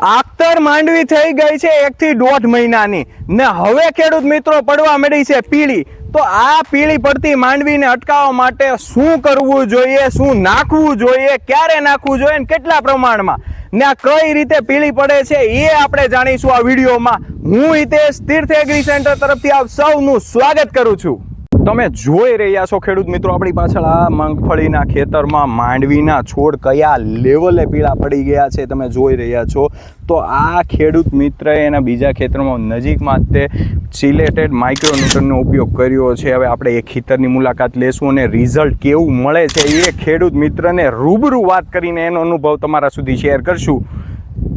આખતર માંડવી થઈ ગઈ છે 1 થી 1.5 મહિનાની ને હવે ખેડૂત મિત્રો પડવા મળી છે પીળી। તો આ પીળી પડતી માંડવીને અટકાવવા માટે શું કરવું જોઈએ, શું નાખવું જોઈએ, ક્યારે નાખવું જોઈએ ને કેટલા પ્રમાણમાં ને આ કઈ રીતે પીળી પડે છે એ આપણે જાણીશું આ વિડીયોમાં। હું હિતેશ તીર્થ એગ્રી સેન્ટર તરફથી આપ સૌનું સ્વાગત કરું છું। તમે જોઈ રહ્યા છો ખેડૂત મિત્રો આપણી પાછળ આ મગફળીના ખેતરમાં માંડવીના છોડ કયા લેવલે પીળા પડી ગયા છે તમે જોઈ રહ્યા છો। તો આ ખેડૂત મિત્રએ એના બીજા ખેતરમાં નજીકમાં તે સિલેટેડ માઇક્રોન્યુટ્રનનો ઉપયોગ કર્યો છે। હવે આપણે એ ખેતરની મુલાકાત લેશું અને રિઝલ્ટ કેવું મળે છે એ ખેડૂત મિત્રને રૂબરૂ વાત કરીને એનો અનુભવ તમારા સુધી શેર કરશું।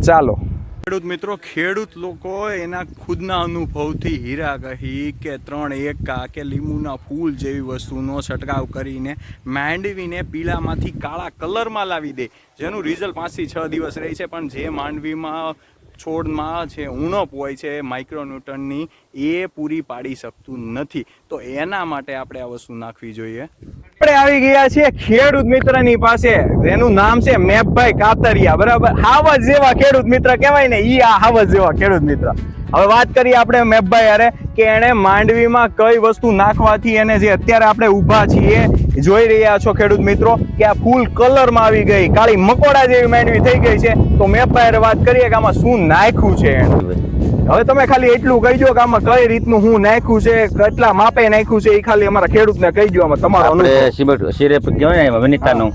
ચાલો ખેડૂત મિત્રો, ખેડૂત લોકો એના ખુદના અનુભવથી હીરા કહી કે 3 એકા કે લીંબુના ફૂલ જેવી વસ્તુનો છંટકાવ કરીને માંડવીને પીળામાંથી કાળા કલરમાં લાવી દે, જેનું રિઝલ્ટ 5 થી 6 દિવસ રહે છે। પણ જે માંડવીમાં છોડમાં જે ઉણપ હોય છે માઇક્રોન્યુટ્રનની એ પૂરી પાડી શકતું નથી। તો એના માટે આપણે આ વસ્તુ નાખવી જોઈએ। આપણે આવી ગયા છીએ ખેડૂત મિત્રની પાસે, એનું નામ છે મેપભાઈ કાતરિયા, બરાબર। હાવજ જેવા ખેડૂત મિત્ર કહેવાય ને, ઈ આ હાવજ જેવા ખેડૂત મિત્ર। હવે વાત કરીએ આપણે મેપભાઈ અરે કે એને માંડવીમાં કઈ વસ્તુ નાખવાથી એને જે અત્યારે આપણે ઊભા છીએ જોઈ રહ્યા છો ખેડૂત મિત્રો કે આ ફૂલ કલરમાં આવી ગઈ, કાળી મકોડા જેવી માંડવી થઈ ગઈ છે। તો મેપભાઈ વાત કરીએ કે આમાં શું નાખ્યું છે એને। હવે તમે ખાલી એટલું કહી દો કે આમાં કઈ રીતનું હું નાખ્યું છે, કેટલા માપે નાખ્યું છે, એ ખાલી અમારા ખેડૂતને કહી દો। આમાં તમારો અનુભવ સિરેપ કહેવાય ને, વનિતાનું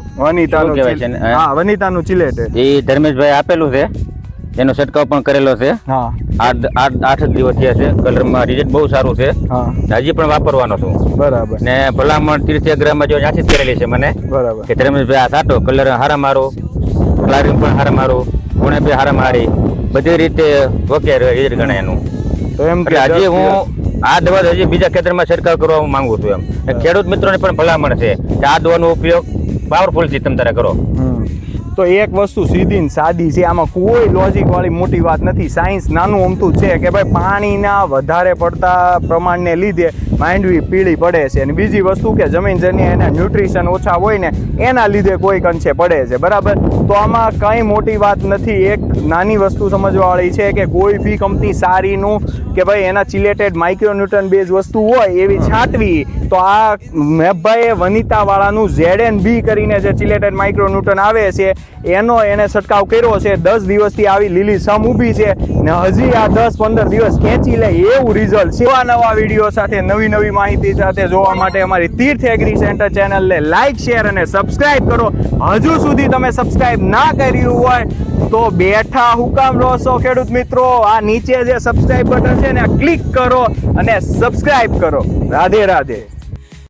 કહેવાય છે ને, હા વનિતાનું ચિલેટેડ એ ધર્મેશભાઈ આપેલું છે, એનો છંટકાવ પણ કરેલો છે। હા 8 દિવસ થયા છે, કલરમાં રિઝલ્ટ બહુ સારું છે। હા હજી પણ વાપરવાનો છું, બરાબર। ને ભલામણ તીર્થગ્રામમાં જો ત્યાંથી જ કરેલી છે મને, બરાબર કે ધર્મેશભાઈ આ સાટો કલર હારા મારો, ફ્લાવરિંગ પણ હારા મારો, ગુણે બી હારા મારી, બધી રીતે ઓકે રિઝલ્ટ ગણાય એનું। તો એમ કે હજી હું આ દવા હજી બીજા ખેતરમાં છંટકાવ કરવા માંગુ છું એમ। ખેડૂત મિત્રોને પણ ભલામણ છે કે આ દવાનો ઉપયોગ પાવરફુલથી તમે તારે કરો। તો એક વસ્તુ સીધી ને સાદી છે, આમાં કોઈ લોજિક વાળી મોટી વાત નથી। સાયન્સ નાનું અમથું છે કે ભાઈ પાણીના વધારે પડતા પ્રમાણને લીધે માંડવી પીળી પડે છે, અને બીજી વસ્તુ કે જમીનજન્ય એના ન્યુટ્રિશન ઓછા હોય ને એના લીધે કોઈ અંશે પડે છે, બરાબર। તો આમાં કંઈ મોટી વાત નથી। એક નાની વસ્તુ સમજવાવાળી છે કે કોઈ બી કંપની સારીનું કે ભાઈ એના ચિલેટેડ માઇક્રોન્યુટ્રન બેઝ વસ્તુ હોય એવી છાંટવી। તો આ મેપભાઈએ વનિતાવાળાનું ZNB કરીને જે ચિલેટેડ માઇક્રોન્યુટ્રન આવે છે એનો એને છંટકાવ કર્યો છે। 10 દિવસથી આવી લીલી સમ ઊભી છે ને હજી આ 10-15 દિવસ ખેંચી લે એવું રિઝલ્ટ છે। નવા વિડીયો સાથે નવી માહિતી સાથે જોવા માટે અમારી તીર્થ એગ્રી સેન્ટર ચેનલને લાઈક, શેર અને સબસ્ક્રાઇબ કરો। હજુ સુધી તમે સબસ્ક્રાઇબ ના કર્યું હોય તો બેઠા હુકામ રહો છો ખેડૂત મિત્રો, આ નીચે જે સબસ્ક્રાઇબ બટન છે ને આ ક્લિક કરો અને સબસ્ક્રાઇબ કરો। રાધે રાધે।